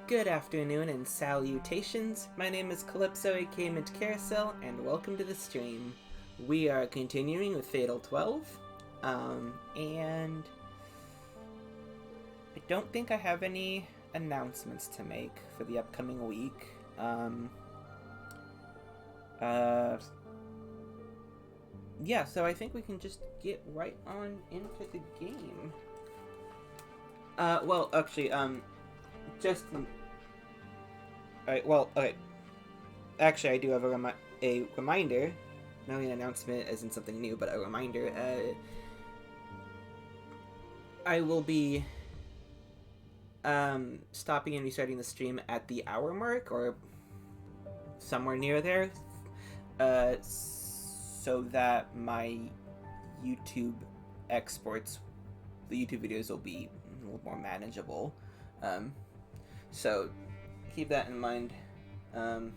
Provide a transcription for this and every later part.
Good afternoon and salutations. My name is Calypso aka Mint Carousel, and welcome to the stream. We are continuing with Fatal 12, and I don't think I have any announcements to make for the upcoming week. Yeah, so I think we can just get right on into the game. Well, actually, just... Alright, well, okay. Actually, I do have a reminder. Not an announcement isn't something new, but a reminder. I will be stopping and restarting the stream at the hour mark, or somewhere near there, so that my YouTube exports, the YouTube videos will be a little more manageable. So keep that in mind. And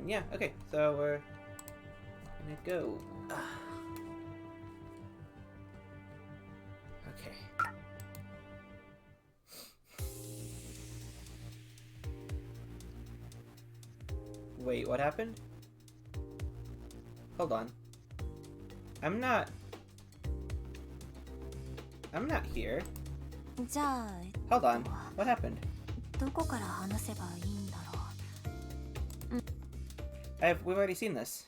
yeah, okay, so we're gonna go. Okay. Wait, what happened? Hold on. I'm not here. Hold on. What happened? We've already seen this.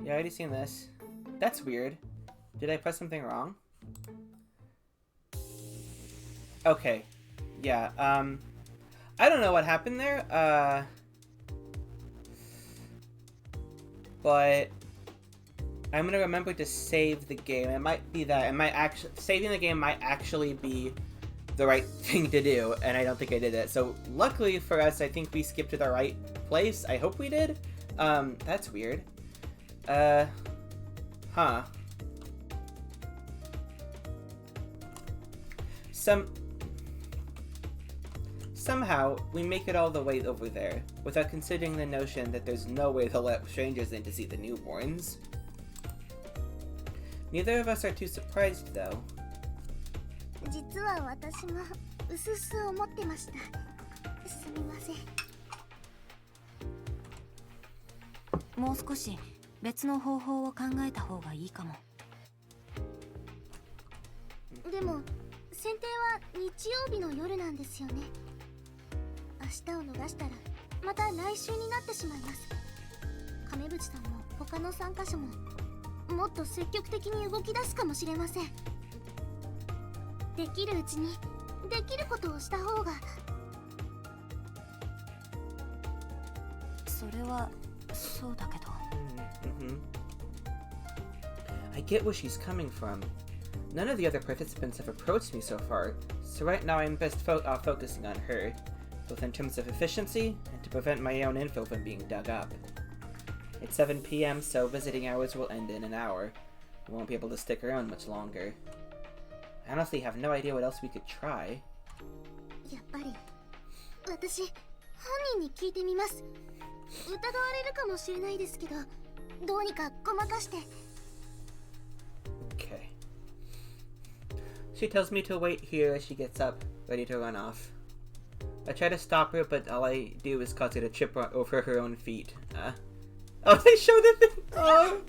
Yeah, I already seen this. That's weird. Did I press something wrong? Okay. Yeah, I don't know what happened there, but I'm gonna remember to save the game. It might be that. It might actually... Saving the game might actually be the right thing to do, and I don't think I did it. So, luckily for us, I think we skipped to the right place. I hope we did. That's weird. Huh. Somehow, we make it all the way over there, without considering the notion that there's no way they'll let strangers in to see the newborns. Neither of us are too surprised, though. I get where she's coming from. None of the other participants have approached me so far, so right now I'm best focusing on her, both in terms of efficiency and to prevent my own info from being dug up. It's 7 p.m., so visiting hours will end in an hour. We won't be able to stick around much longer. I honestly have no idea what else we could try. Okay. She tells me to wait here as she gets up, ready to run off. I try to stop her, but all I do is cause her to trip over her own feet. Oh, they show the thing! Oh!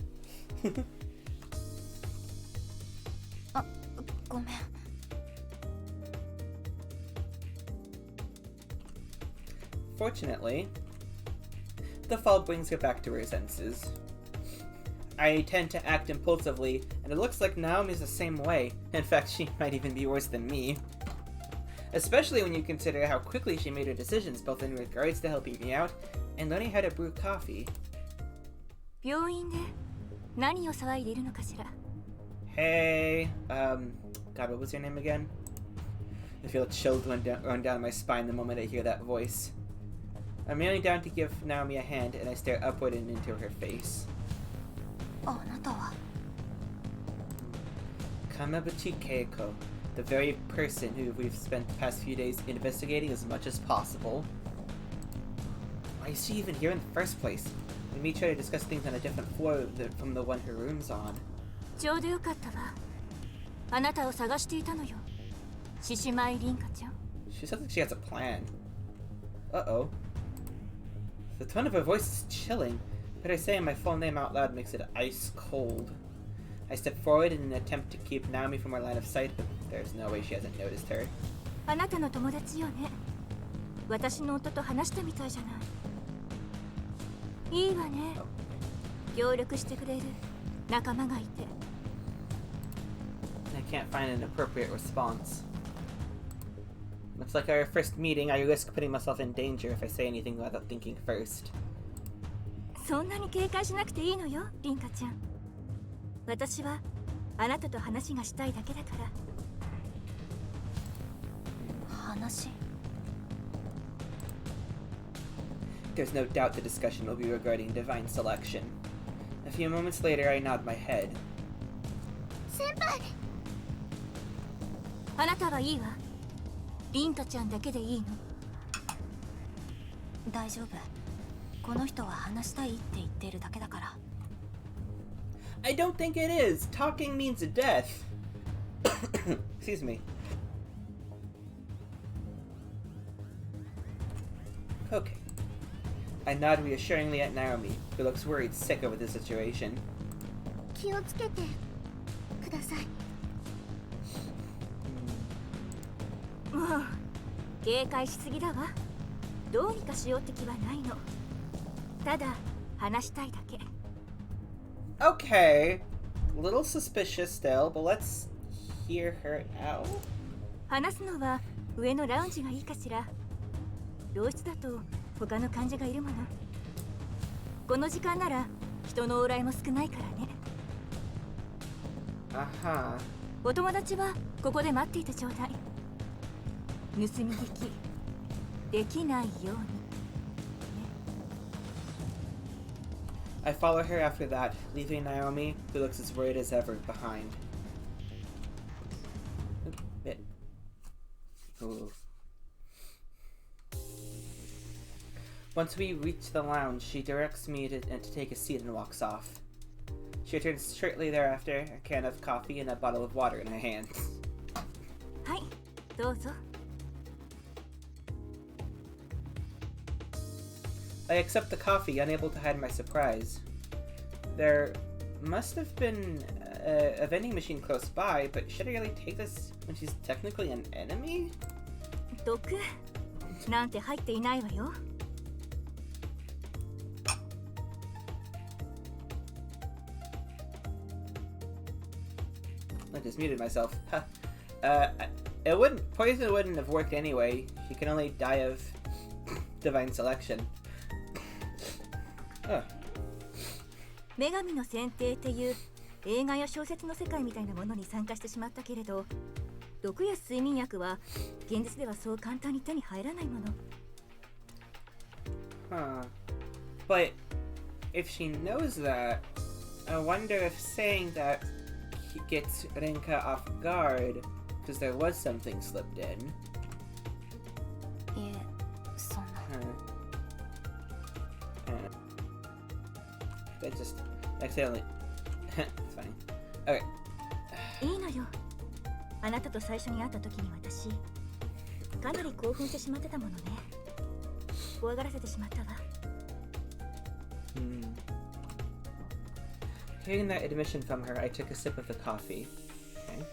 Fortunately, the fall brings her back to her senses. I tend to act impulsively, and it looks like Naomi's the same way. In fact, she might even be worse than me. Especially when you consider how quickly she made her decisions, both in regards to helping me out and learning how to brew coffee. Hey, God, what was your name again? I feel chills run down my spine the moment I hear that voice. I'm kneeling down to give Naomi a hand, and I stare upward and into her face. Kamabuchi Keiko, the very person who we've spent the past few days investigating as much as possible. Why is she even here in the first place? We may try to discuss things on a different floor from the one her room's on. 獅子舞凛花ちゃん。 She sounds like she has a plan. Uh-oh. The tone of her voice is chilling, but her saying my full name out loud makes it ice cold. I step forward in an attempt to keep Naomi from her line of sight, but there's no way she hasn't noticed her. あなたの友達よね。私の夫と話したみたいじゃない。いいわね。協力してくれる仲間がいて。I can't find an appropriate response. Looks like our first meeting. I risk putting myself in danger if I say anything without thinking first. そんなに警戒しなくていいのよ、凛花ちゃん。私はあなたと話がしたいだけだから。話？ There's no doubt the discussion will be regarding divine selection. A few moments later, I nod my head. 先輩。あなたはいいわ。凛花ちゃんだけでいいの。大丈夫。この人は話したいって言ってるだけだから。I don't think it is. Talking means death. Excuse me. Okay. I nod reassuringly at Naomi, who looks worried sick over the situation. 気をつけてください。もう警戒しすぎだわ。どうにかしようって気はないの。ただ話したいだけ。Okay. A little suspicious still, but let's hear her out. 話すのは上のラウンジがいいかしら。同室だと他の患者がいるもの。この時間なら人の往来も少ないからね。Uh-huh. お友達はここで待っていてちょうだい。盗み聞きできないように。I follow her after that, leaving Naomi, who looks as worried as ever, behind. Ooh. Once we reach the lounge, she directs me to take a seat and walks off. She returns shortly thereafter, a can of coffee and a bottle of water in her hands. はい、どうぞ。I accept the coffee, unable to hide my surprise. There must have been a vending machine close by, but should I really take this when she's technically an enemy? 毒なんて入っていないわよ。I just muted myself. Poison wouldn't have worked anyway. She can only die of divine selection. 女神の選定っていう映画や小説の世界みたいなものに参加してしまったけれど、毒や睡眠薬は現実ではそう簡単に手に入らないもの。Huh. But if she knows that, I wonder if saying that gets Renka off guard because there was something slipped in. いえ、そんな。I just accidentally. It's funny. Okay. いいのよ。あなたと最初に会った時に私、かなり興奮してしまってたものね。怖がらせてしまったわ。Hearing that admission from her, I took a sip of the coffee. Okay.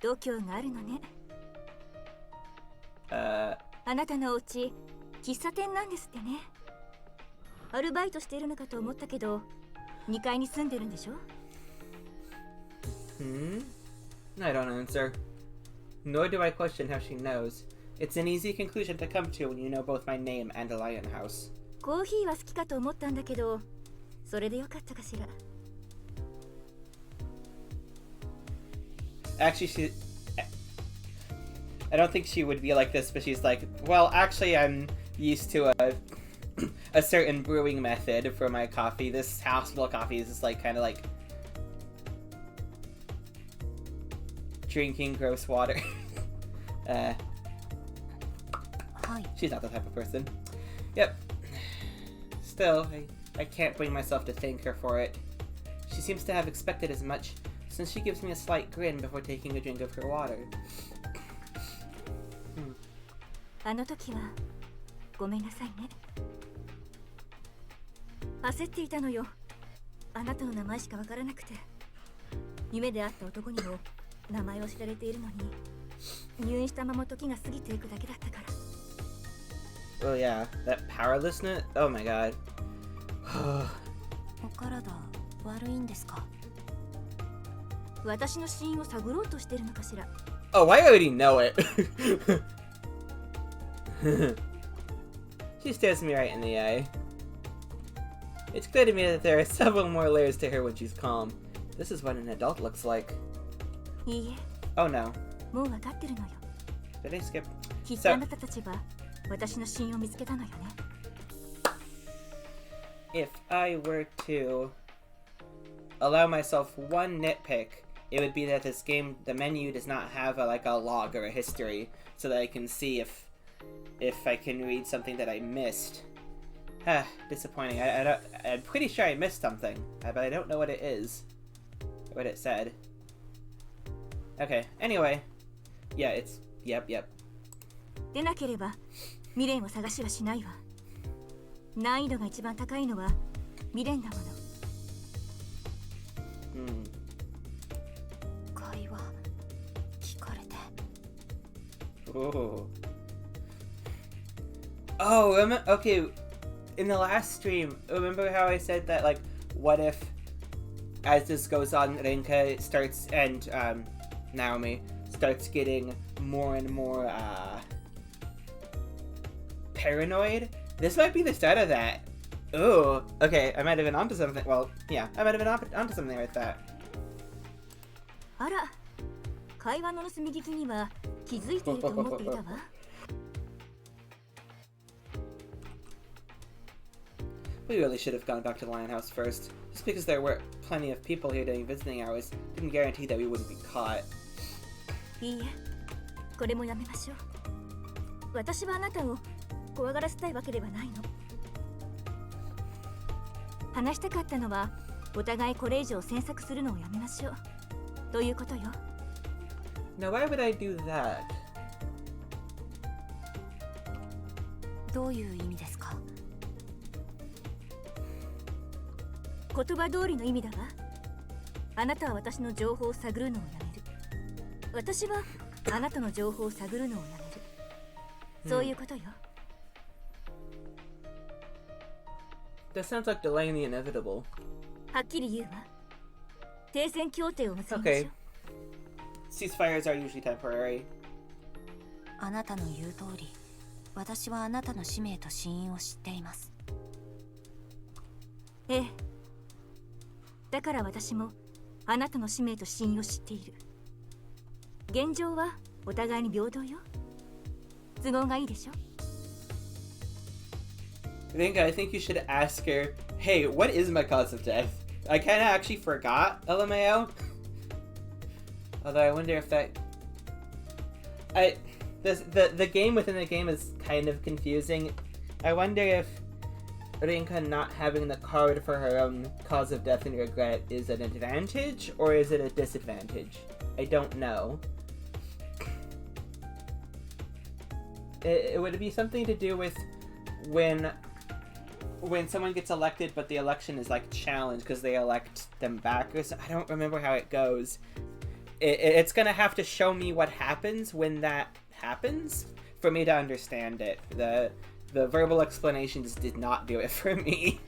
度胸があるのね。あなたのお家、喫茶店なんですってね。アルバイトしているのかと思ったけど、2階に住んでるんでしょ？ I don't answer. Nor do I question how she knows. It's an easy conclusion to come to when you know both my name and a lion house. コーヒーは好きかと思ったんだけど、それでよかったかしら。Actually, I don't think she would be like this, but she's like, well, actually, I'm used to a certain brewing method for my coffee. This hospital coffee is just like kind of like drinking gross water. She's not the type of person. Yep. Still, I can't bring myself to thank her for it. She seems to have expected as much, since she gives me a slight grin before taking a drink of her water. あの時はごめんなさいね。焦っていたのよ。あなたの名前しかわからなくて。夢で会った男にも名前を知られているのに、入院したまま時が過ぎていくだけだったから。Oh yeah, that powerlessness? Oh my god. お体悪いんですか？私の死因を探ろうとしてるのかしら。 Oh, I already know it. She stares me right in the eye. It's clear to me that there are several more layers to her when she's calm. This is what an adult looks like. いいえ。 Oh no. もうわかってるのよ。 Did I skip? きっとあなたたちは私の死因を見つけたのよね。If I were to allow myself one nitpick, it would be that this game, the menu does not have like a log or a history, so that I can see if I can read something that I missed. Disappointing. I'm pretty sure I missed something, but I don't know what it is. What it said. Okay, anyway. Yeah, it's... Yep. でなければ未練を探しはしないわ。難易度が一番高いのは未練だもの。会話聞かれて。Oh, okay. In the last stream, remember how I said that, like, what if, as this goes on, Rinka starts, and, Naomi starts getting more and more, paranoid? This might be the start of that. Ooh, okay, I might have been onto something. Well, yeah, I might have been onto something with that. あら、会話の盗み聞きには気づいていると思っていたわ。We really should have gone back to the Lionhouse first. Just because there were plenty of people here during visiting hours didn't guarantee that we wouldn't be caught. いいえ、これもやめましょう。私はあなたを怖がらせたいわけではないの。話したかったのは、お互いこれ以上詮索するのをやめましょう。ということよ。Now, why would I do that? どういう意味ですか？言葉通りの意味だわ。あなたは私の情報を探るのをやめる。私はあなたの情報を探るのをやめる。そういうことよ。That sounds like delaying the inevitable. はっきり言うわ。停戦協定を結びましょう。Okay. Ceasefires are usually temporary. あなたの言う通り、私はあなたの使命と死因を知っています。ええ。だから私もあなたの使命と死因を知っている。現状はお互いに平等よ。都合がいいでしょ。I think you should ask her, hey, what is my cause of death? I kinda actually forgot, LMAO. Although I wonder if that... The game within the game is kind of confusing. I wonder if Rinka not having the card for her own cause of death and regret is an advantage, or is it a disadvantage? I don't know. It would be something to do with when someone gets elected but the election is like challenged because they elect them back or so. I don't remember how it goes. It's gonna have to show me what happens when that happens for me to understand it. The verbal explanations did not do it for me.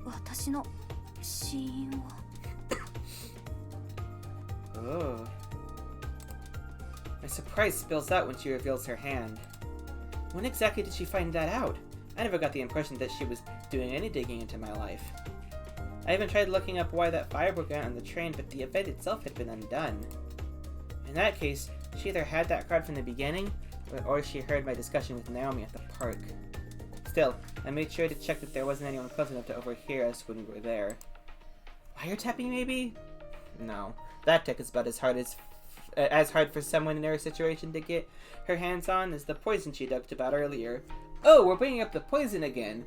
私の死因は Oh. My surprise spills out when she reveals her hand. When exactly did she find that out? I never got the impression that she was doing any digging into my life. I even tried looking up why that fire broke out on the train, but the event itself had been undone. In that case, she either had that card from the beginning, or she heard my discussion with Naomi at the park. Still, I made sure to check that there wasn't anyone close enough to overhear us when we were there. Wiretapping, maybe? No. That tech is about as hard for someone in her situation to get her hands on as the poison she talked about earlier. Oh, we're bringing up the poison again.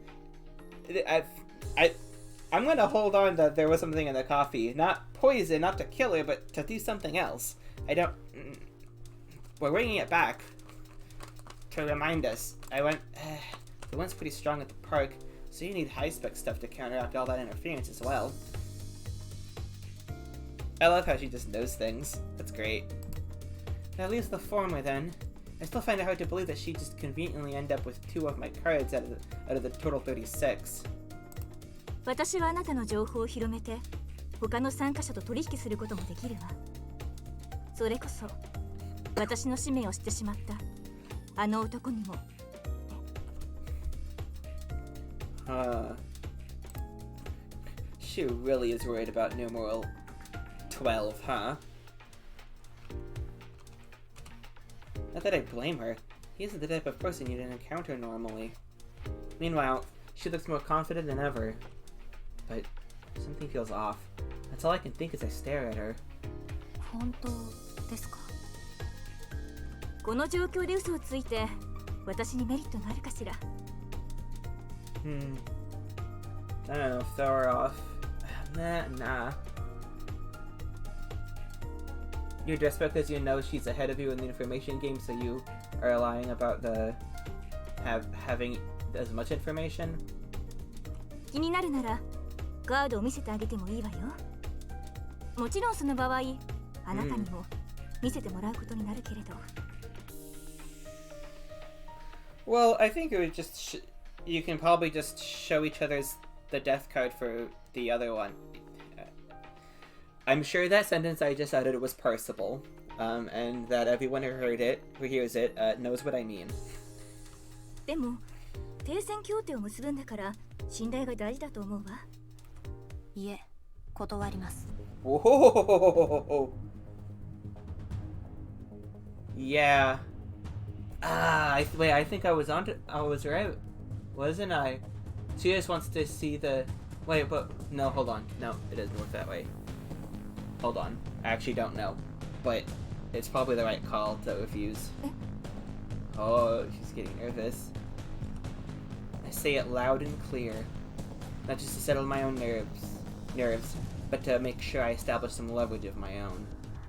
I'm gonna hold on that there was something in the coffee. Not poison, not to kill her, but to do something else. We're bringing it back. To remind us. The wind's pretty strong at the park, so you need high-spec stuff to counteract all that interference as well. I love how she just knows things. That's great. That leaves the former then. I still find it hard to believe that she just conveniently ended up with 2 of my cards out of the total 36. 私はあなたの情報を広めて他の参加者と取引することもできるわ。それこそ私の使命を知ってしまったあの男にも。She really is worried about numeral 12, huh? Not that I blame her. He isn't the type of person you'd encounter normally. Meanwhile, she looks more confident than ever. But something feels off. That's all I can think as I stare at her. 本当ですか。この状況で嘘をついて私にメリットがあるかしら。I don't know, throw her off. Nah. You're just because you know she's ahead of you in the information game, so you are lying about having as much information? 気になるならカードを見せてあげてもいいわよ。もちろんその場合、あなたにも見せてもらうことになるけれど。Well, I think it would just you can probably just show each other's the death card for the other one. I'm sure that sentence I just uttered was parsable, and that everyone who hears it, knows what I mean. でも、停戦協定を結ぶんだから信頼が大事だと思うわ。いえ、断ります。Whoa! Yeah. I think I was right, wasn't I? She just wants to see the... Wait, but... No, hold on. No, it doesn't work that way. Hold on. I actually don't know. But it's probably the right call to refuse. Oh, she's getting nervous. I say it loud and clear. Not just to settle my own nerves, but to make sure I establish some leverage of my own.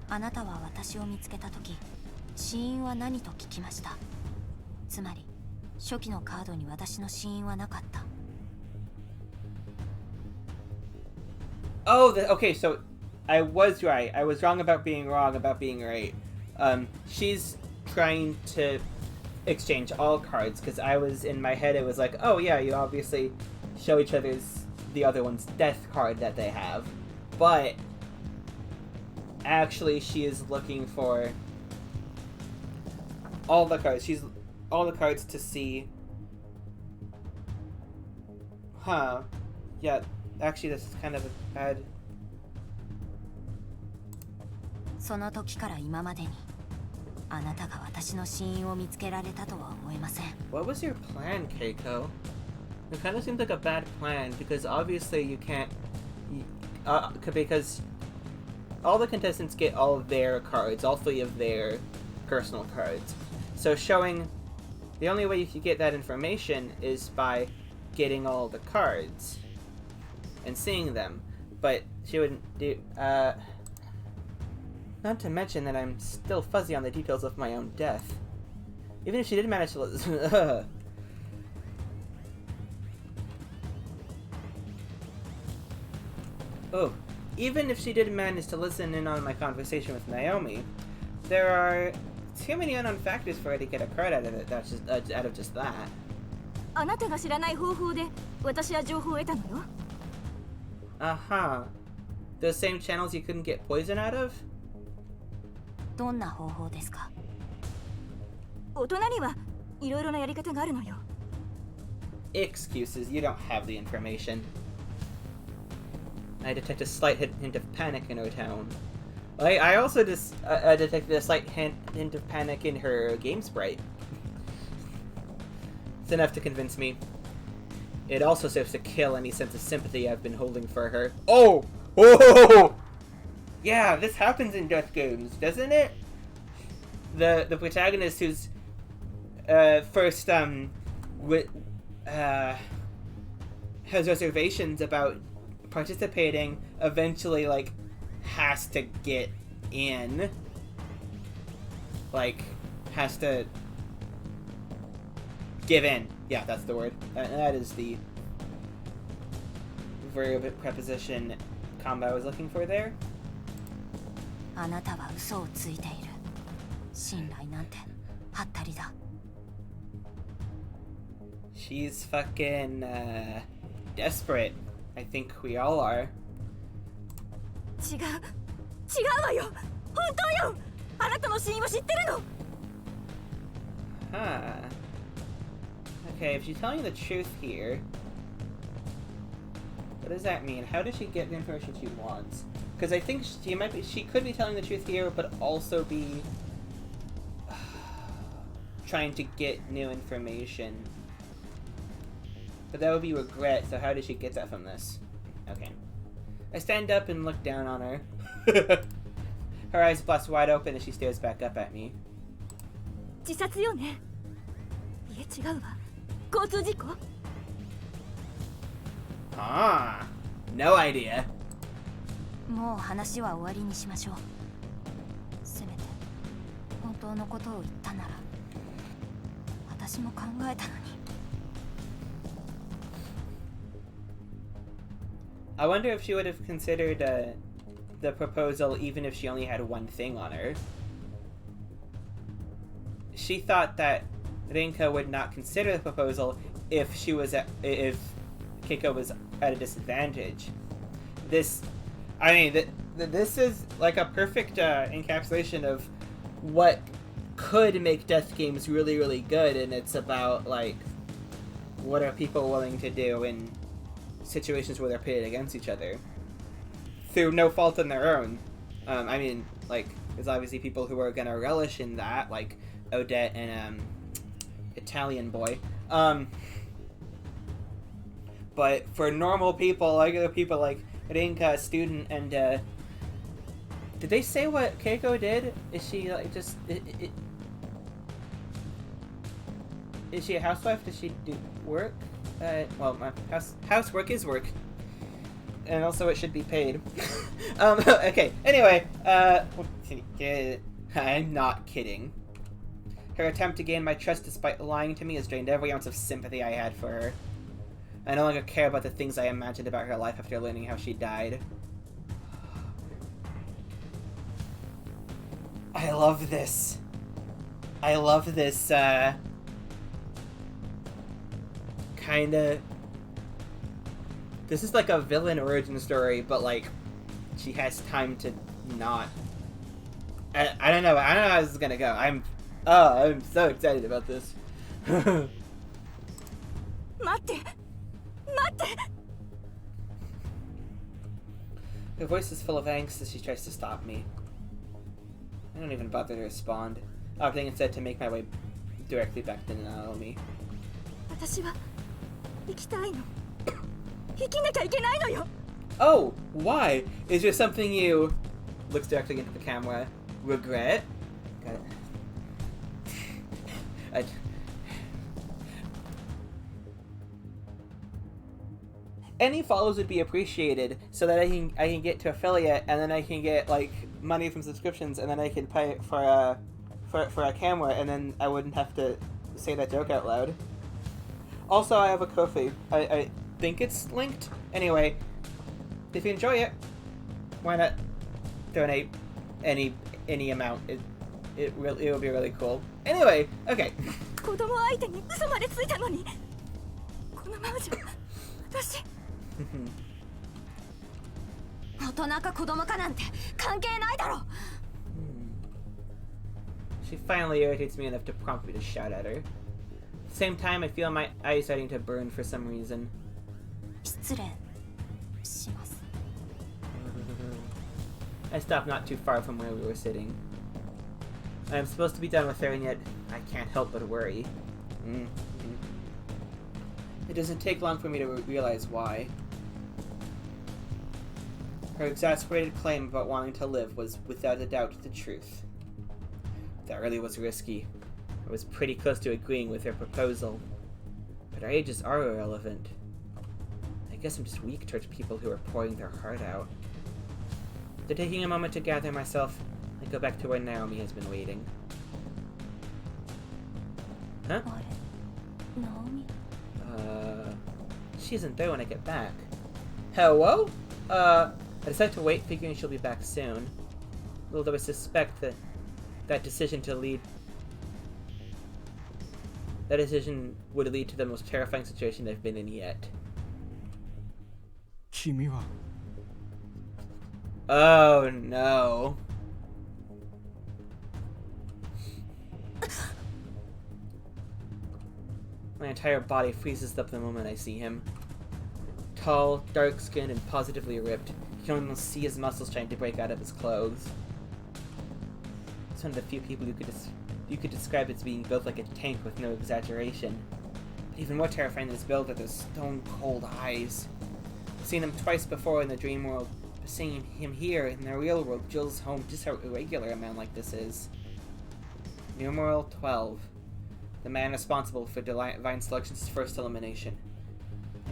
あなたは私を見つけたとき、死因は何と聞きました。つまり、初期のカードに私の死因はなかった。Oh, okay, so I was right. I was wrong about being right. She's trying to exchange all cards, because I was, in my head, it was like, oh yeah, you obviously show each other's, the other one's death card that they have. But, actually, she is looking for all the cards. All the cards to see. Huh. Yeah, actually, this is kind of a bad... その時から今までにあなたが私の死因を見つけられたとは思えません。 What was your plan, Keiko? It kind of seemed like a bad plan, because obviously you can't... because all the contestants get all of their cards, all 3 of their personal cards. So showing... The only way you can get that information is by getting all the cards and seeing them. But she wouldn't do... Not to mention that I'm still fuzzy on the details of my own death. Even if she did manage to... Oh, even if she did manage to listen in on my conversation with Naomi, there are too many unknown factors for her to get a card out of it. That's just out of just that. あなたが知らない方法で私は情報を得たのよ。Uh-huh. Those same channels you couldn't get poison out of? どんな方法ですか？大人にはいろいろなやり方があるのよ。Excuses, you don't have the information. I detect a slight hint of panic in her tone. I also just detected a slight hint of panic in her game sprite. It's enough to convince me. It also serves to kill any sense of sympathy I've been holding for her. Oh! Oh! Yeah, this happens in death games, doesn't it? The protagonist who's has reservations about participating, eventually, like, has to get in. Like, has to give in. Yeah, that's the word. That is the verb preposition combo I was looking for there. あなたは嘘をついている。信頼なんてはったりだ。She's fucking desperate. I think we all are. 違うわよ。本当よ。あなたの死因を知ってるの。Huh. Okay, if she's telling the truth here, what does that mean? How does she get the information she wants? Because I think she could be telling the truth here, but also be trying to get new information. But that would be regret, so how did she get that from this? Okay. I stand up and look down on her. Her eyes blast wide open as she stares back up at me. 自殺よね。いえ違うわ。交通事故。Ah, no idea. もう話は終わりにしましょう。せめて本当のことを言ったなら私も考えたのに。I wonder if she would have considered the proposal even if she only had one thing on her. She thought that Rinka would not consider the proposal if Keiko was at a disadvantage. This is like a perfect encapsulation of what could make death games really, really good, and it's about, like, what are people willing to do in situations where they're pitted against each other through no fault of their own. I mean, like, there's obviously people who are gonna relish in that, like Odette and Italian boy. But for normal people, regular people like Rinka, student, and did they say what Keiko did? Is she like just is she a housewife? Does she do work? Well, my housework is work, and also it should be paid. Okay. Anyway, I'm not kidding. Her attempt to gain my trust despite lying to me has drained every ounce of sympathy I had for her. I no longer care about the things I imagined about her life after learning how she died. I love this. I love this, kinda... This is like a villain origin story, but, like, she has time to not... I don't know how this is gonna go. I'm so excited about this. Her voice is full of angst as she tries to stop me. I don't even bother to respond, opting instead to make my way directly back to Naomi. Oh, why? Is there something you... Looks directly into the camera. Regret? Got it. Any follows would be appreciated, so that I can get to affiliate, and then I can get like money from subscriptions, and then I can pay for a camera, and then I wouldn't have to say that joke out loud. Also, I have a Ko-fi. I think it's linked. Anyway, if you enjoy it, why not donate any amount? It will be really cool. Anyway, okay. 子供相手に嘘までついたのにこのままじゃ私大人か子供かなんて関係ないだろ She finally irritates me enough to prompt me to shout at her. At the same time, I feel my eyes starting to burn for some reason. 失礼します I stopped not too far from where we were sitting. I'm supposed to be done with her, and yet I can't help but worry. It doesn't take long for me to realize why. Her exasperated claim about wanting to live was without a doubt the truth. That really was risky. I was pretty close to agreeing with her proposal. But our ages are irrelevant. guess I'm just weak towards people who are pouring their heart out. After taking a moment to gather myself, I go back to where Naomi has been waiting. Huh? Naomi? She isn't there when I get back. Hello? I decided to wait, figuring she'll be back soon. Although I suspect that that decision would lead to the most terrifying situation I've been in yet. 君は Oh no. My entire body freezes up the moment I see him. Tall, dark-skinned, and positively ripped. You can almost see his muscles trying to break out of his clothes. He's one of the few people you could describe as being built like a tank with no exaggeration. But even more terrifying than his build are those stone-cold eyes. I've seen him twice before in the dream world, but seeing him here in the real world drills home just how irregular a man like this is. Numeral 12. The man responsible for Divine Selection's first elimination.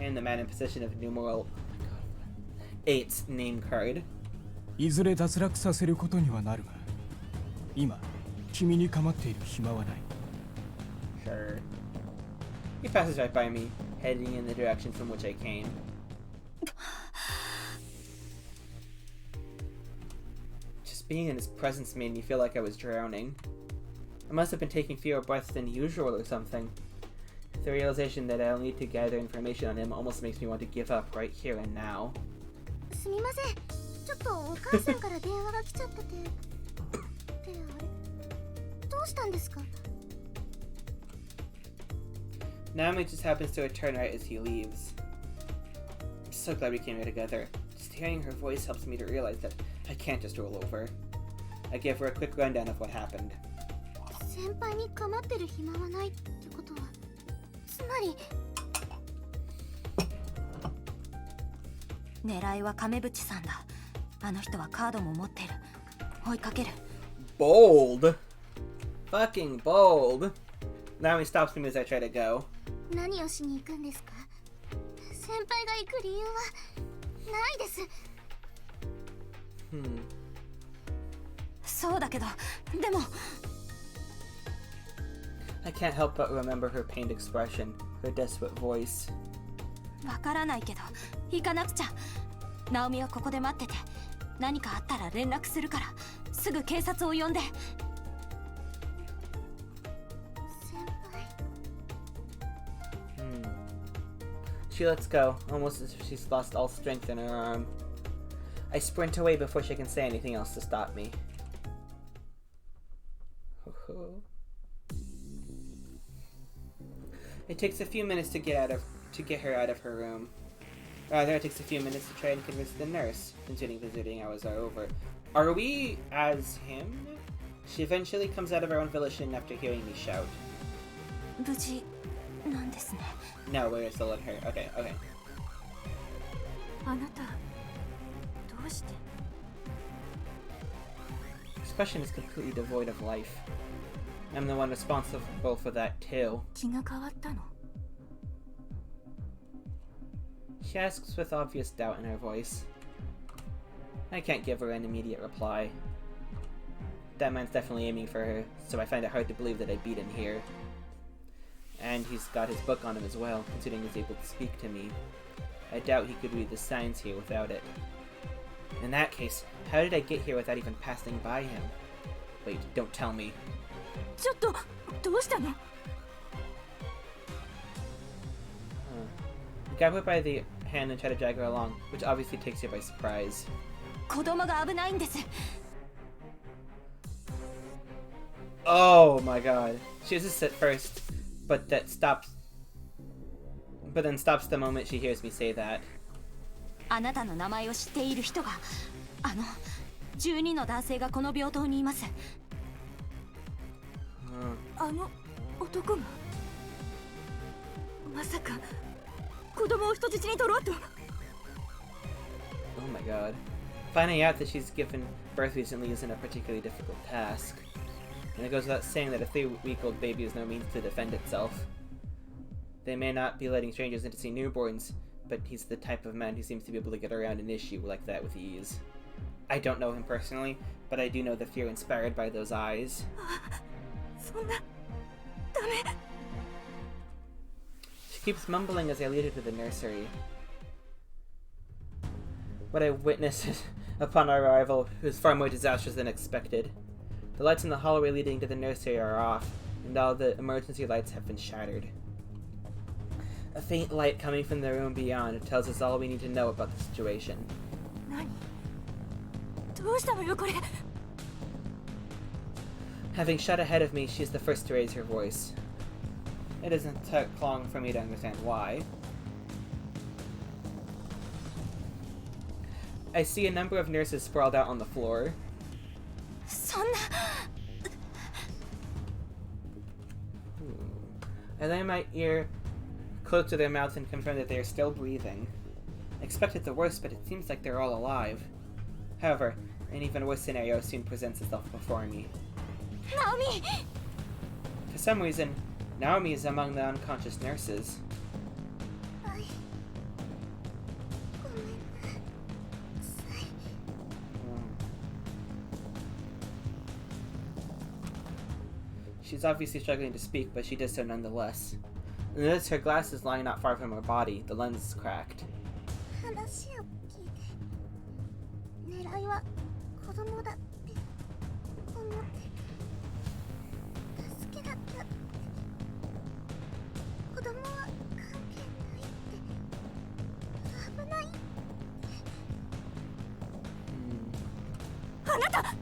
And the man in possession of numeral 8's name card. いずれ脱落させることにはなるが、今君に構っている暇はない。 Sure. He passes right by me, heading in the direction from which I came. Just being in his presence made me feel like I was drowning. I must have been taking fewer breaths than usual or something. The realization that I'll need to gather information on him almost makes me want to give up right here and now. すみません。ちょっとお母さんから電話が来ちゃってて。ってあれ？どうしたんですか？ Naomi just happens to return right as he leaves. I'm so glad we came here together. Just hearing her voice helps me to realize that I can't just roll over. I give her a quick rundown of what happened. 先輩に構ってる暇はないってことは、つまり狙いは亀渕さんだ。あの人はカードも持ってる。追いかける。 Bold! Fucking bold! Naomi stops me as I try to go. 何をしに行くんですか？先輩が行く理由はないです。そうだけど、でも I can't help but remember her pained expression, her desperate voice. わからないけど、行かなくちゃ。ナオミはここで待ってて。何かあったら連絡するから、すぐ警察を呼んで。先輩。She lets go, almost as if she's lost all strength in her arm. I sprint away before she can say anything else to stop me. It takes a few minutes to get her out of her room. Rather, it takes a few minutes to try and convince the nurse, considering visiting hours are over. Are we as him? She eventually comes out of her own volition after hearing me shout. 無事なんですね。 No, we're still let her. Okay. あなた、どうして？ This question is completely devoid of life. I'm the one responsible for that too. 気が変わったの？ She asks with obvious doubt in her voice. I can't give her an immediate reply. That man's definitely aiming for her, so I find it hard to believe that I beat him here. And he's got his book on him as well, considering he's able to speak to me. I doubt he could read the signs here without it. In that case, how did I get here without even passing by him? Wait, don't tell me. ちょっと、どうしたの？ Grab her by the hand and try to drag her along, which obviously takes you by surprise. 子供が危ないんです。 Oh my god. She resists at first, but then stops the moment she hears me say that. あなたの名前を知っている人が、12の男性がこの病棟にいます。あの男がまさか子供を人質に取ろうと。 Oh my god. Finding out that she's given birth recently isn't a particularly difficult task. And it goes without saying that a 3-week-old baby is no means to defend itself. They may not be letting strangers in to see newborns, but he's the type of man who seems to be able to get around an issue like that with ease. I don't know him personally, but I do know the fear inspired by those eyes. そんなダメ She keeps mumbling as I lead her to the nursery. What I witnessed upon our arrival was far more disastrous than expected. The lights in the hallway leading to the nursery are off, and all the emergency lights have been shattered. A faint light coming from the room beyond tells us all we need to know about the situation. 何どうしたのよこれ Having shot ahead of me, she is the first to raise her voice. It doesn't take long for me to understand why. I see a number of nurses sprawled out on the floor. そんな I lay my ear close to their mouths and confirm that they are still breathing. I expected the worst, but it seems like they're all alive. However, an even worse scenario soon presents itself before me. ナオミ For some reason, Naomi is among the unconscious nurses. はいごめんなさい She's obviously struggling to speak, but she does so nonetheless. Notice her glasses lying not far from her body, the lens is cracked. 話を聞いて狙いは子供だって思って助けなきゃって子供は関係ないって危ないってあなた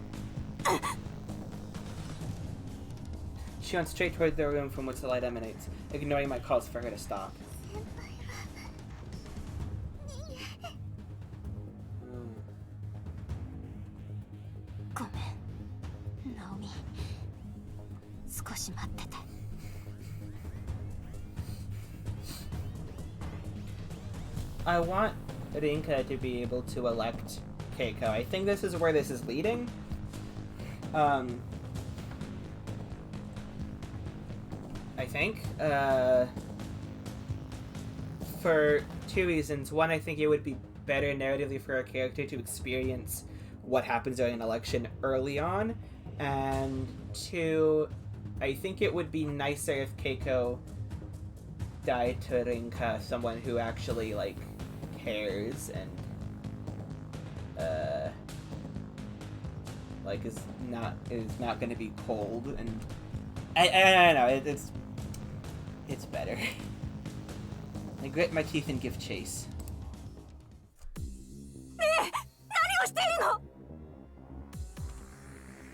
She runs straight toward the room from which the light emanates, ignoring my calls for her to stop. 先輩は逃げごめんナオミ少し待ってて I want Rinka to be able to elect Keiko. I think this is where this is leading. I think. For two reasons. One, I think it would be better narratively for a character to experience what happens during an election early on. And two, I think it would be nicer if Keiko died to Rinka, someone who actually, like, cares and, like, is not gonna be cold, and I don't know, it's better. I grit my teeth and give chase. ねえ何をしているの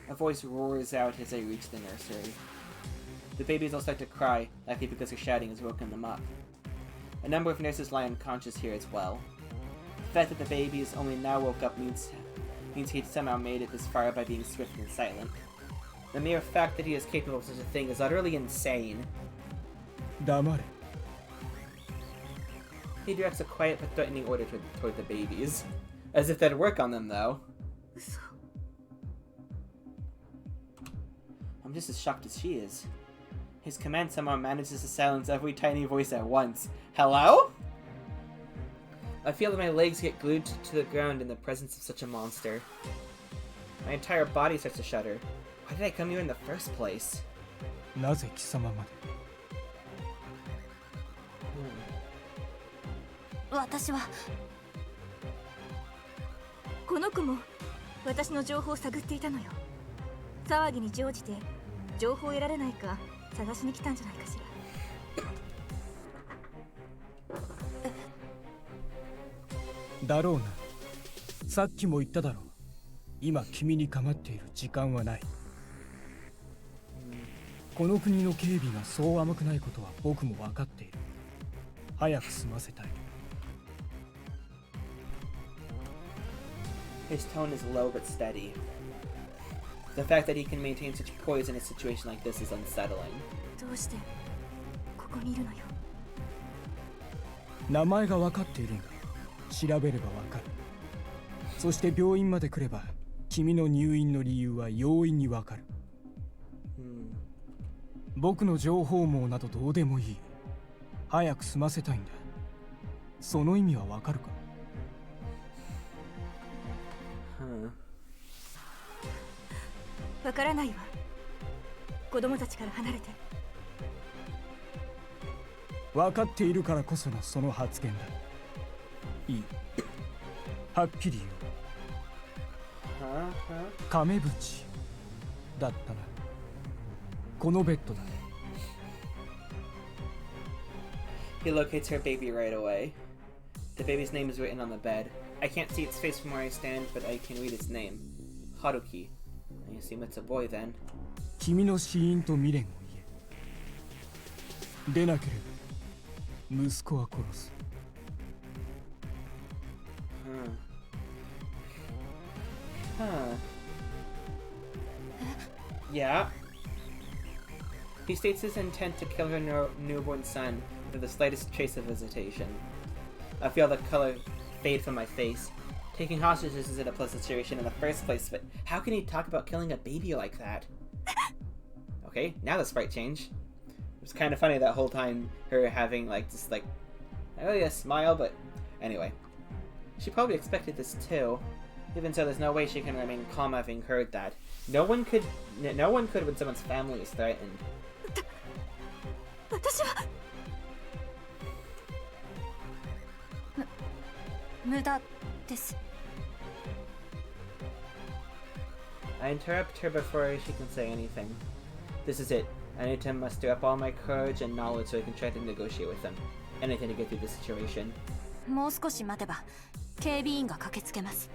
A voice roars out as I reach the nursery. The babies all start to cry, likely because her shouting has woken them up. A number of nurses lie unconscious here as well. The fact that the babies only now woke up means he'd somehow made it this far by being swift and silent. The mere fact that he is capable of such a thing is utterly insane. 黙れ He directs a quiet but threatening order toward the babies. As if that'd work on them, though. 嘘 I'm just as shocked as she is. His command somehow manages to silence every tiny voice at once. Hello? I feel that my legs get glued to the ground in the presence of such a monster. My entire body starts to shudder. Why did I come here in the first place? なぜ貴様まで私はこの子も私の情報を探っていたのよ騒ぎに乗じて情報を得られないか探しに来たんじゃないかしらだろうなさっきも言っただろう今君に構っている時間はないこの国の警備がそう甘くないことは僕も分かっている早く済ませたい His tone is low but steady. The fact that he can maintain such poise in a situation like this is unsettling. どうしてここにいるのよ名前が分かっているんだ調べれば分かるそして病院まで来れば君の入院の理由は容易に分かる、僕の情報網などどうでもいい早く済ませたいんだその意味はわかるか？ わからないわ。子供たちから離れて。分かっているからこそのその発言だ。いい。はっきり言う。亀渕だったな。このベッドだ。He locates her baby right away. The baby's name is written on the bed. I can't see its face from where I stand, but I can read its name. Haruki. I assume it's a boy then. 君の死因と未練を言え。でなければ息子は殺す。Yeah. He states his intent to kill her newborn son without the slightest trace of hesitation. I feel the color fade from my face. Taking hostages isn't a pleasant situation in the first place, but how can he talk about killing a baby like that? Okay, now the sprite change. It was kind of funny that whole time, her having like just like, not really a smile, but anyway. She probably expected this too. Even so, there's no way she can remain calm having heard that. No one could when someone's family is threatened. 私は無駄です。 I interrupt her before she can say anything. This is it. I need to muster up all my courage and knowledge so I can try to negotiate with them. Anything to get through the situation. もう少し待てば警備員が駆けつけます。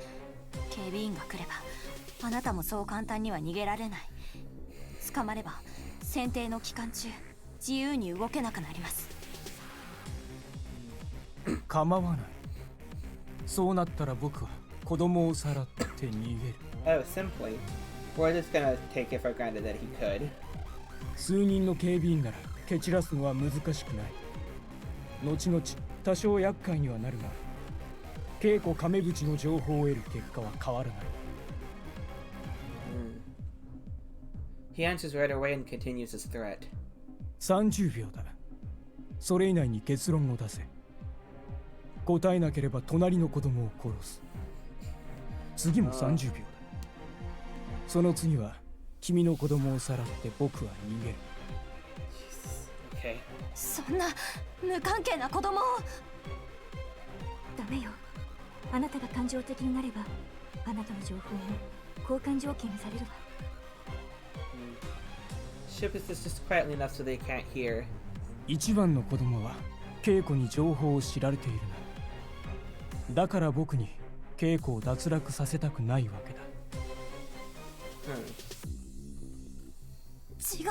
警備員が来ればあなたもそう簡単には逃げられない。捕まれば選定の期間中自由に動けなくなります。構わない。そうなったら僕は子供をさらって逃げる。Oh, simply. We're just gonna take it for granted that he could. 数人の警備員なら蹴散らすのは難しくない。後々多少厄介にはなるが、稽古亀渕の情報を得る結果は変わらない。He answers right away and continues his threat. 30秒だ。それ以内に結論を出せ。答えなければ隣の子供を殺す。次も30秒だ。その次は君の子供をさらって僕は逃げる。Okay. そんな無関係な子供を。ダメよ。あなたが感情的になればあなたの情報も交換条件にされるわ。Ship is just quietly enough so they can't hear. 一番の子供は稽古に情報を知られているな。だから僕に稽古を脱落させたくないわけだ。違う。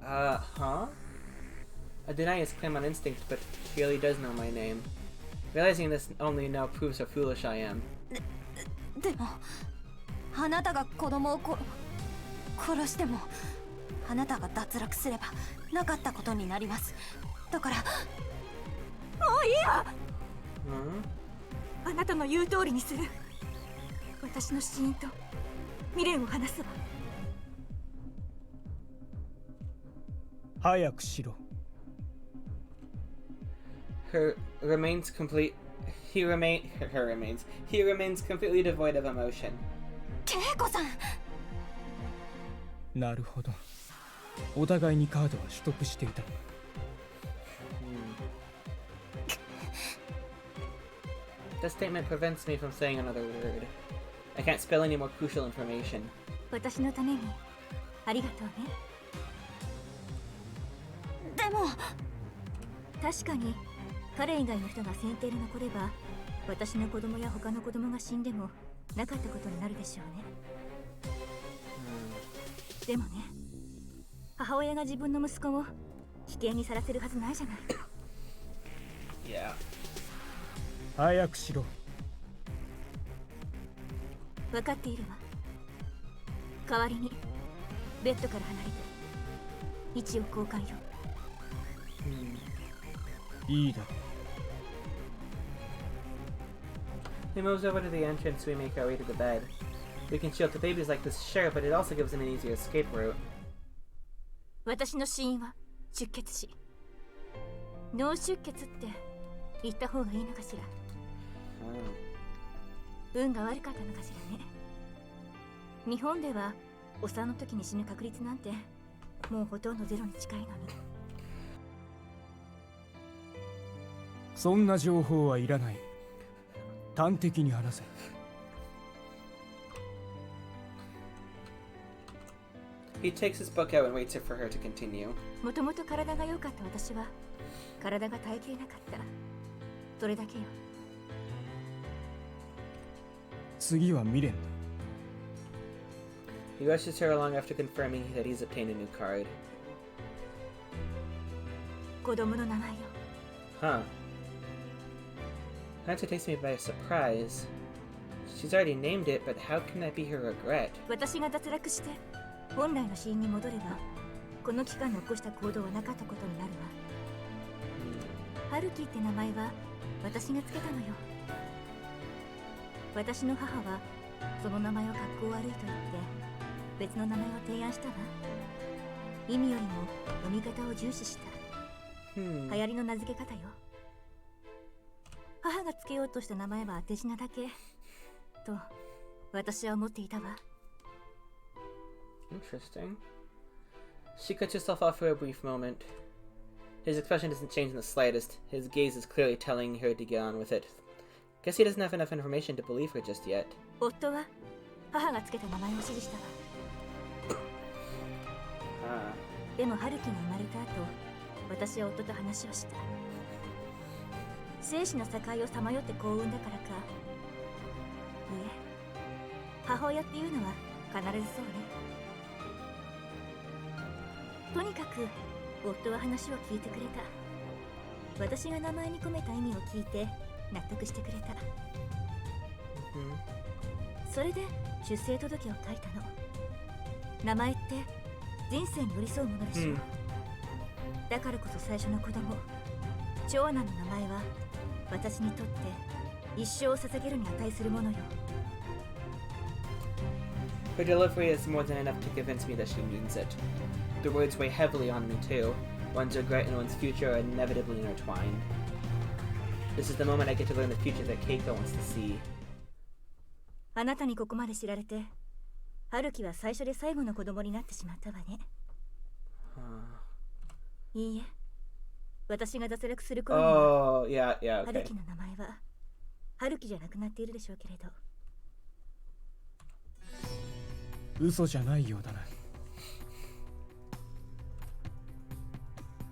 Huh? I deny his claim on instinct, but he really does know my name. Realizing this only now proves how foolish I am. でもあなたが子供を殺してもあなたが脱落すればなかったことになります。だからもういいわ。あなたの言う通りにする。私の死因と未練を話すわ。早くしろ。He remains completely devoid of emotion. ケイコさん。なるほど。お互いにカードは取得していた。The statement prevents me from saying another word. I can't spill any more crucial information. 私のためにありがとうね。でも確かに彼以外の人が選定で残れば私の子供や他の子供が死んでもなかったことになるでしょうね。でもね、母親が自分の息子を危険にさらせるはずないじゃない。Yeah. 早くしろ。分かっているわ。代わりにベッドから離れて位置を交換よ。いいだろう。He moves over to the entrance. We make our way to the bed. We can shield the babies like this, sure, but it also gives them an easier escape route. 私の死因は出血死。脳出血って行った方がいいのかしら。運が悪かったのかしらね。日本ではお産の時に死ぬ確率なんてもうほとんどゼロに近いのに。そんな情報はいらない。端的に話せ。He takes his book out and waits for her to continue. もともと体が良かった私は体が耐えきれなかった。それだけよ。次は未練だ。He rushes her along after confirming that he's obtained a new card. 子供の名前よ。Huh. Answer takes me by surprise. She's already named it, but how can that be her regret? 私が脱落して本来の死因に戻ればこの期間に起こした行動はなかったことになるわ。ハルキって名前は私がつけたのよ。私の母はその名前を格好悪いと言って別の名前を提案したわ。意味よりも読み方を重視した。流行りの名付け方よ。母がつけようとした名前は当て字なだけと私は思っていたわ。Interesting. She cuts herself off for a brief moment. His expression doesn't change in the slightest. His gaze is clearly telling her to get on with it. Guess he doesn't have enough information to believe her just yet. 夫は母がつけた名前を指示したわ。でも春樹が生まれた後、私は夫と話をした。生死の境をさまよって幸運だからか。いえ、母親っていうのは必ずそうね。とにかく夫は話を聞いてくれた。私が名前に込めた意味を聞いて納得してくれた。それで出生届を書いたの。名前って人生に寄り添うものでしょ。だからこそ最初の子供、長男の名前は私にとって一生を捧げるに値するものよ。Her delivery is more than enough to convince me that she means it. The words weigh heavily on me too. One's regret and one's future are inevitably intertwined. This is the moment I get to learn the future that Keiko wants to see. あなたにここまで知られて、春樹は最初で最後の子供になってしまったわね。いいえ、私が脱落する頃には、春樹の名前は春樹じゃなくなっているでしょうけれど。嘘じゃないようだな。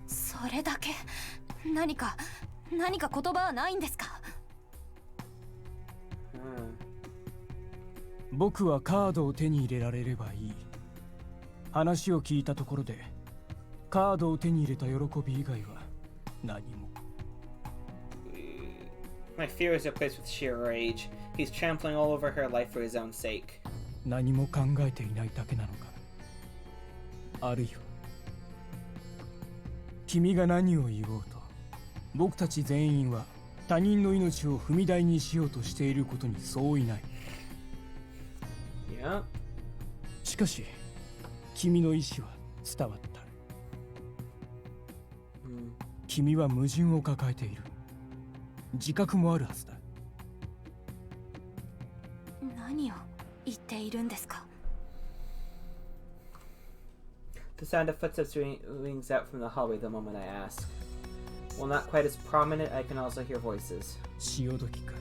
それだけ何か言葉はないんですか？僕はカードを手に入れられればいい。話を聞いたところでカードを手に入れた喜び以外は何も。My fear is replaced with sheer rage. He's trampling all over her life for his own sake. 何も考えていないだけなのか。あるいは君が何を言おうと僕たち全員は他人の命を踏み台にしようとしていることに相違ない。Yeah. しかし君の意志は伝わった。君は矛盾を抱えている。自覚もあるはずだ。何を言っているんですか？ The sound of footsteps rings out from the hallway the moment I ask. While not quite as prominent, I can also hear voices. 潮時か。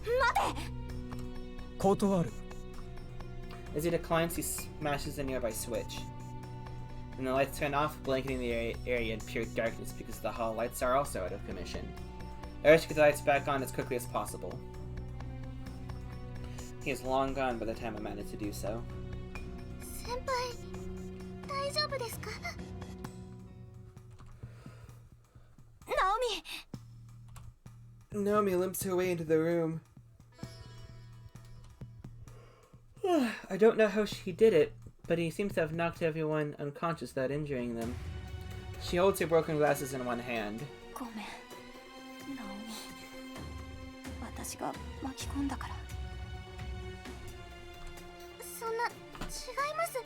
待て！断る。As he declines, he smashes a nearby switch. And the lights turn off, blanketing the area in pure darkness because the hall lights are also out of commission. I wish to get the lights back on as quickly as possible. He is long gone by the time I manage to do so. 先輩、大丈夫ですか？Naomi limps her way into the room. I don't know how she did it, but he seems to have knocked everyone unconscious without injuring them. She holds her broken glasses in one hand. ごめん、ナオミ。私が巻き込んだから。そんな、違います。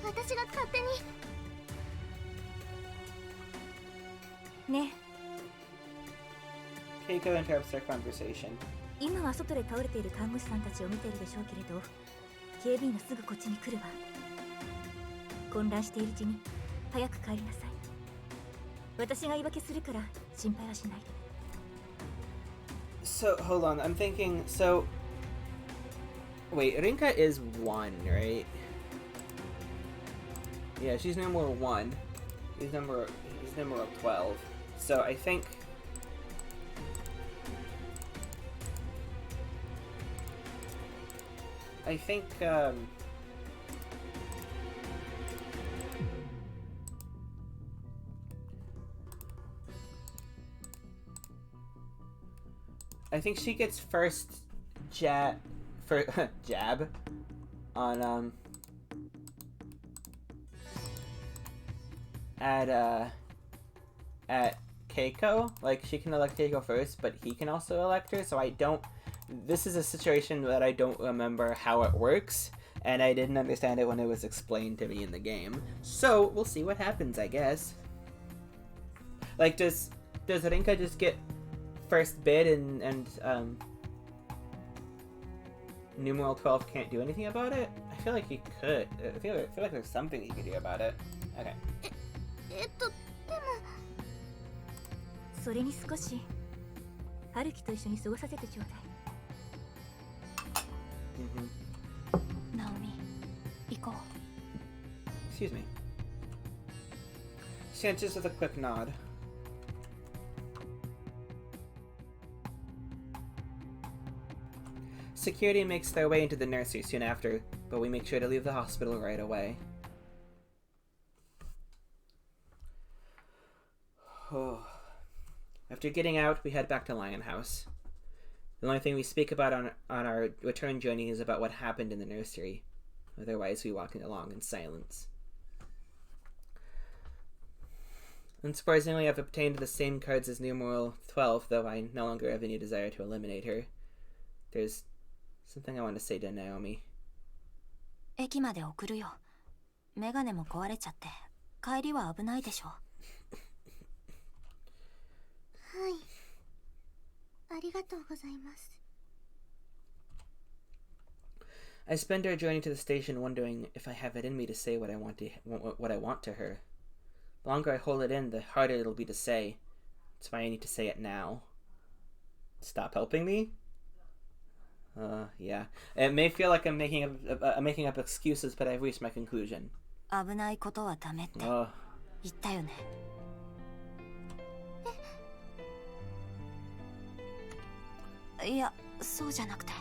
私が勝手に。ねえ、Keiko interrupts their conversation. 今は外で倒れている看護師さんたちを見ているでしょうけれど、警備員がすぐこっちに来るわ。混乱しているうちに早く帰りなさい。私が言い訳するから心配はしないで。 So, hold on, I'm thinking, so... Wait, Rinka is 1, right? Yeah, she's number 1. He's number 12. So I think... I think, I think she gets first jab on at Keiko. Like, she can elect Keiko first, but he can also elect her. So I don't. This is a situation that I don't remember how it works, and I didn't understand it when it was explained to me in the game. So we'll see what happens, I guess. Like, does Rinka just get first bid and numeral 12 can't do anything about it? I feel like he could. I feel like there's something he could do about it. Okay. でもそれに少し春樹と一緒に過ごさせてちょうだい。ナオミ、行こう。 Excuse me. She answers with a quick nod. Security makes their way into the nursery soon after, but we make sure to leave the hospital right away. After getting out, we head back to Lion House. The only thing we speak about on our return journey is about what happened in the nursery. Otherwise, we walk along in silence. Unsurprisingly, I've obtained the same cards as numeral 12, though I no longer have any desire to eliminate her. There's something I want to say to Naomi. 駅まで送るよ。メガネも壊れちゃって、帰りは危ないでしょ。はい、ありがとうございます。 I spend our journey to the station wondering if I have it in me to say what I want to her. The longer I hold it in, the harder it'll be to say. That's why I need to say it now. Stop helping me? Yeah. It may feel like I'm making up excuses, but I've reached my conclusion. 危ないことはダメって言ったよね。いや、そうじゃなくて、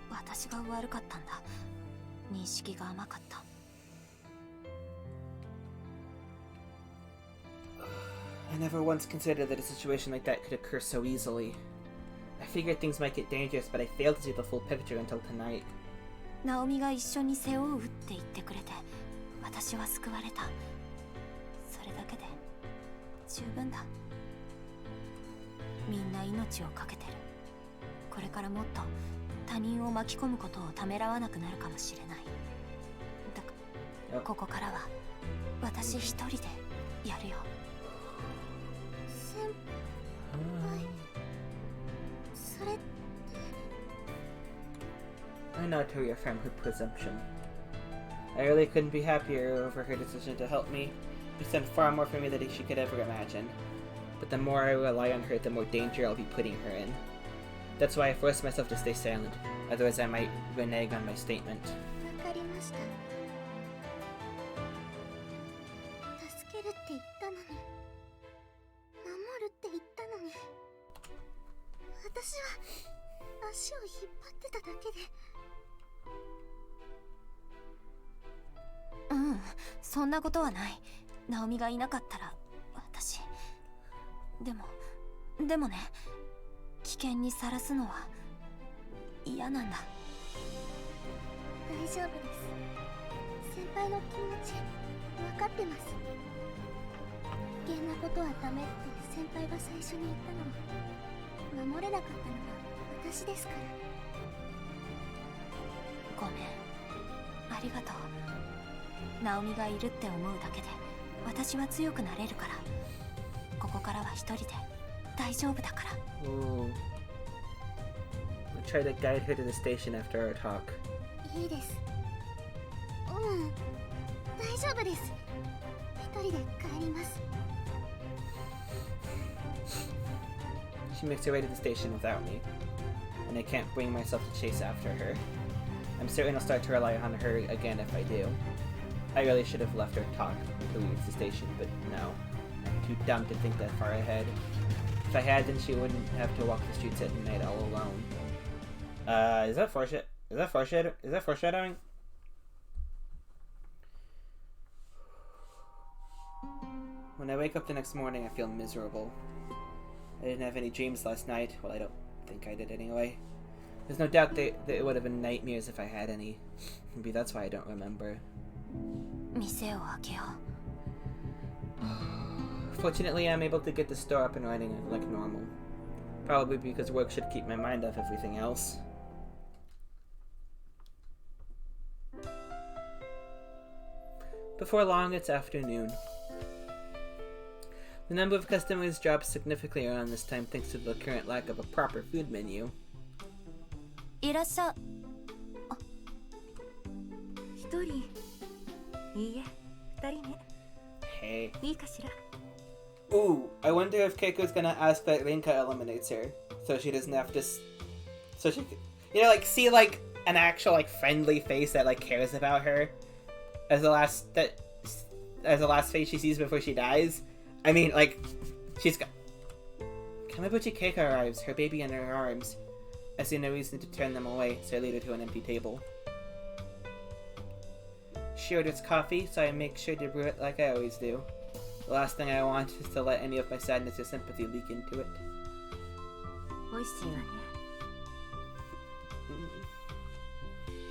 私が悪かったんだ。認識が甘かった。I never once considered that a situation like that could occur so easily. I figured things might get dangerous, but I failed to see the full picture until tonight. ナオミが一緒に背負うって言ってくれて、私は救われた。それだけで十分だ。みんな命を懸けてる。これからもっと他人を巻き込むことをためらわなくなるかもしれない。だからここからは私一人でやるよ。先輩、それって I nod to reaffirm her presumption. I really couldn't be happier over her decision to help me. She's done far more for me than she could ever imagine. But the more I rely on her, the more danger I'll be putting her in. That's why I forced myself to stay silent, otherwise I might renege on my statement. わかりました。助けるって言ったのに、守るって言ったのに、私は足を引っ張ってただけで。うん、そんなことはない。ナオミがいなかったら私。でもね、危険にさらすのは嫌なんだ。大丈夫です。先輩の気持ち分かってます。危険なことはダメって先輩が最初に言ったのも、守れなかったのは私ですから。ごめん、ありがとう。ナオミがいるって思うだけで私は強くなれるから。ここからは一人で大丈夫だから。 Ooh. I'll try to guide her to the station after our talk. いいです。大丈夫です。一人で帰ります。 She makes her way to the station without me, and I can't bring myself to chase after her. I'm certain I'll start to rely on her again if I do. I really should have left her talk until we reached the station, but no. I'm too dumb to think that far ahead. If I had, then she wouldn't have to walk the streets at night all alone. Is that foreshadowing? When I wake up the next morning, I feel miserable. I didn't have any dreams last night. Well, I don't think I did anyway. There's no doubt that it would have been nightmares if I had any. Maybe that's why I don't remember. 店を開けよう。 Fortunately, I'm able to get the store up and running like normal. Probably because work should keep my mind off everything else. Before long, it's afternoon. The number of customers drops significantly around this time thanks to the current lack of a proper food menu. いらっしゃ。一人。いいえ、二人ね。 Hey. いいかしら。 Ooh, I wonder if Keiko's gonna ask that Rinka eliminates her, so she doesn't have to. So she, you know, like see like an actual like friendly face that like cares about her, as the last face she sees before she dies. I mean, like, she's got. Kamibuchi Keiko arrives, her baby in her arms. I see no reason to turn them away, so I lead her to an empty table. She orders coffee, so I make sure to brew it like I always do. The last thing I want is to let any of my sadness or sympathy leak into it. 美味しいわね。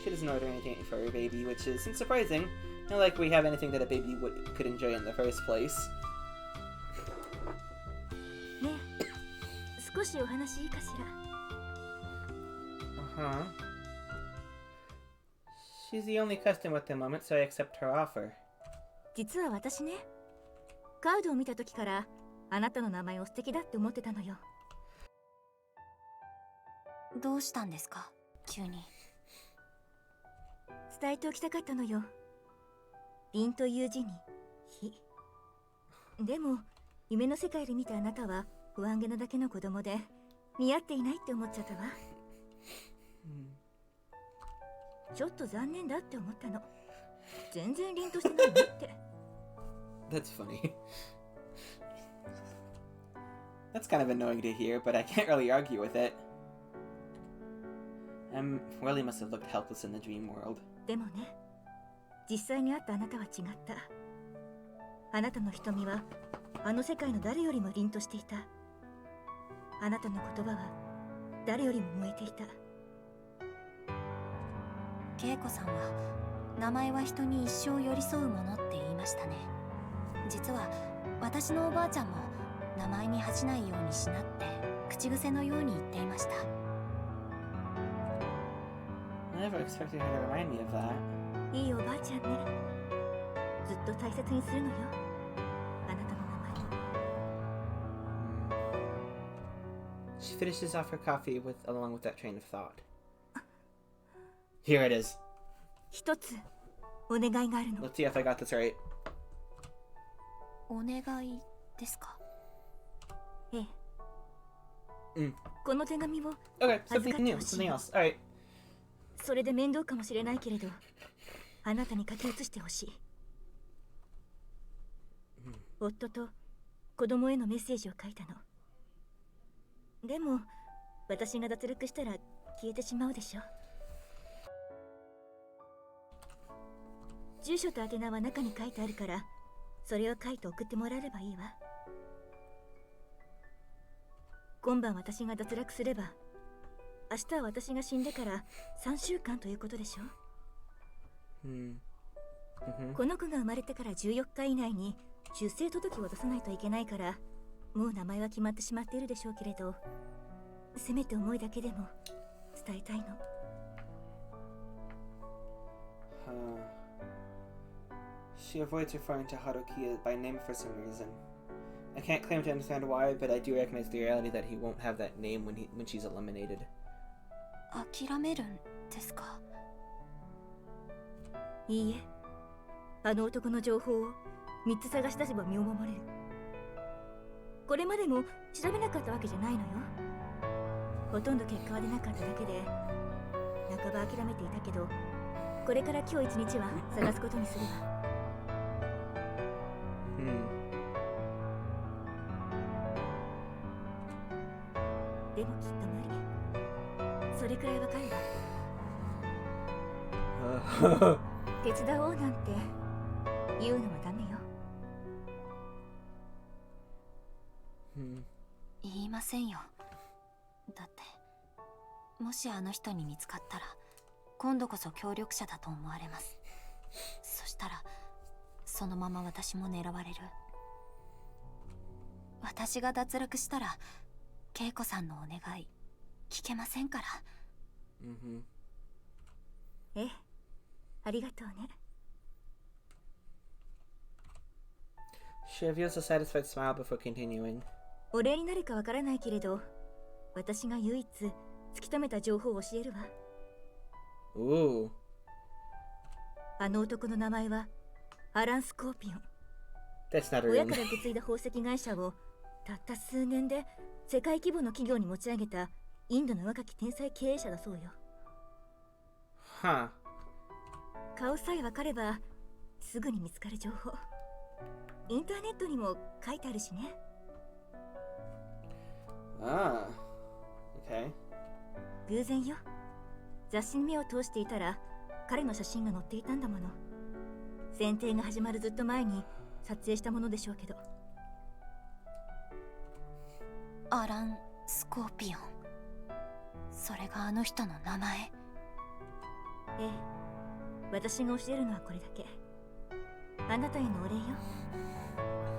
She doesn't order anything for her baby, which isn't surprising. Not like we have anything that a baby could enjoy in the first place. ねえ、少しお話いいかしら。 Uh-huh. She's the only customer at the moment, so I accept her offer. 実は私ね、カードを見た時からあなたの名前を素敵だって思ってたのよ。どうしたんですか、急に。伝えておきたかったのよ。凛という字に火。でも夢の世界で見たあなたは不安げなだけの子供で似合っていないって思っちゃったわ。ちょっと残念だって思ったの。全然凛としてないのって。That's funny. That's kind of annoying to hear, but I can't really argue with it. Really must have looked helpless in the dream world. でもね、実際に会ったあなたは違った。あなたの瞳はあの世界の誰よりも凛としていた。あなたの言葉は誰よりも燃えていた。恵子さんは名前は人に一生寄り添うものって言いましたね。実は私のおばあちゃんも名前に恥じないようにしなって口癖のように言っていました。 I never expected her to remind me of that. いいおばあちゃんね。ずっと大切にするのよ。あなたの名前を。She finishes off her coffee along with that train of thought. Here it is. 一つお願いがあるの。 Let's see if I got this right. お願いですか。ええ。この手紙を Okay, something new, something else. Alright. それで面倒かもしれないけれど、あなたに書き写してほしい。夫と子供へのメッセージを書いたの。でも私が脱落したら消えてしまうでしょ。住所と宛名は中に書いてあるから、それを書いて送ってもらえればいいわ。今晩私が脱落すれば、明日は私が死んでから3週間ということでしょ。この子が生まれてから14日以内に出生届を出さないといけないから、もう名前は決まってしまっているでしょうけれど、せめて思いだけでも伝えたいの。She avoids referring to Haruki by name for some reason. I can't claim to understand why, but I do recognize the reality that he won't have that name when she's eliminated. 諦めるんですか？いいえ、あの男の情報を3つ探し出せば身を守れる。これまでも調べなかったわけじゃないのよ。ほとんど結果は出なかっただけで半ば諦めていたけど、これから今日一日は探すことにするわ。でもきっと無理。それくらいわかるわ。手伝おうなんて言うのはダメよ。言いませんよ。だってもしあの人に見つかったら今度こそ協力者だと思われます。そしたらそのまま私も狙われる。私が脱落したら恵子さんのお願い聞けませんから。ええ、ありがとうね。She reveals a satisfied smile before continuing. お礼になるかわからないけれど、私が唯一突き止めた情報を教えるわ。Ooh. あの男の名前はアラン・スコーピオン。 That's not a 親 real から name. 受け継いだ宝石会社をたった数年で世界規模の企業に持ち上げたインドの若き天才経営者だそうよ。Huh. 顔さえわかればすぐに見つかる情報。インターネットにも書いてあるしね。Ah. Okay. 偶然よ。雑誌に目を通していたら彼の写真が載っていたんだもの。選定が始まるずっと前に撮影したものでしょうけど。アラン・スコーピオン、それがあの人の名前。ええ、私が教えるのはこれだけ。あなたへのお礼よ。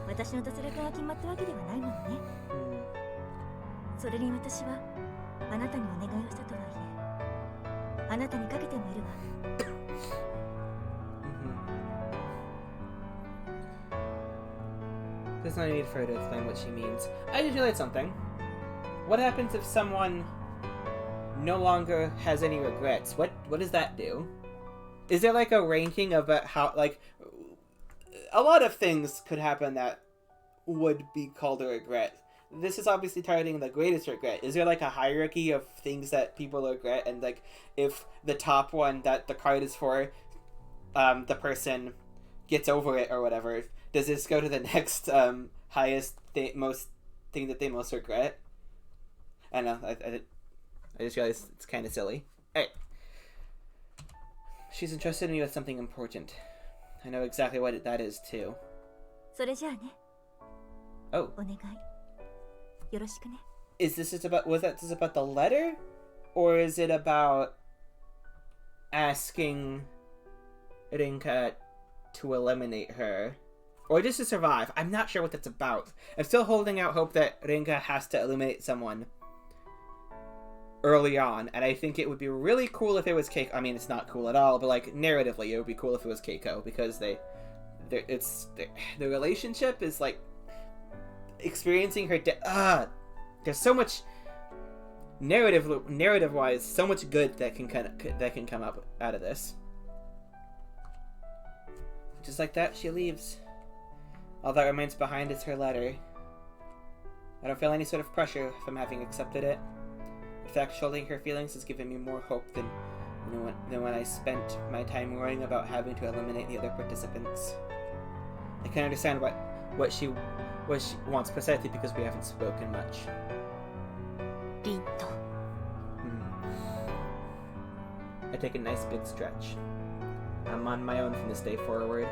私の脱落が決まったわけではないものね。それに私はあなたにお願いをしたとはいえ、あなたにかけてもいるわ。There's no need for her to explain what she means. I just realized something. What happens if someone no longer has any regrets? What does that do? Is there like a ranking of how, like, a lot of things could happen that would be called a regret. This is obviously targeting the greatest regret. Is there like a hierarchy of things that people regret, and like if the top one that the card is for, the person gets over it or whatever, does this go to the next highest most thing that they most regret? I don't know. I just realized it's kind of silly. Hey, she's entrusted me with something important. I know exactly what that is too. それじゃあね。Oh. お願い。よろしくね。Was that just about the letter? Or is it about asking Rinka to eliminate her? Or just to survive? I'm not sure what that's about. I'm still holding out hope that Rinka has to eliminate someone early on, and I think it would be really cool if it was Keiko. I mean, it's not cool at all, but like narratively, it would be cool if it was Keiko, because the relationship is like experiencing her there's so much narrative wise, so much good that can come up out of this. Just like that, she leaves. All that remains behind is her letter. I don't feel any sort of pressure from having accepted it. In fact, shouldering her feelings has given me more hope than when I spent my time worrying about having to eliminate the other participants. I can understand what she wants precisely because we haven't spoken much. リンと I take a nice big stretch. I'm on my own from this day forward.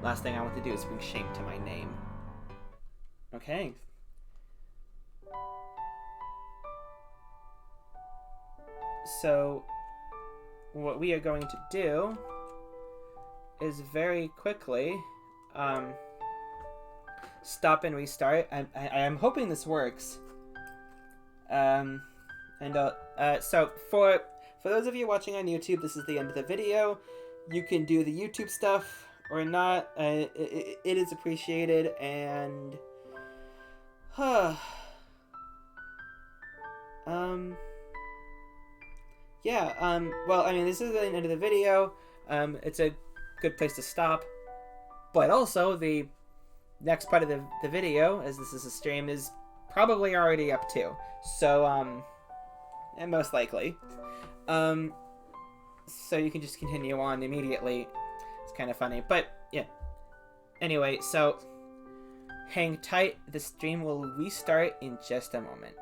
Last thing I want to do is bring shame to my name. Okay. So, what we are going to do is very quickly stop and restart. I'm hoping this works. So for those of you watching on YouTube, this is the end of the video. You can do the YouTube stuff or not. It is appreciated, and Well, I mean, this is the end of the video. It's a good place to stop. But also, the next part of the video, as this is a stream, is probably already up too. So, and most likely. So you can just continue on immediately. It's kind of funny, but yeah. Anyway, so hang tight. The stream will restart in just a moment.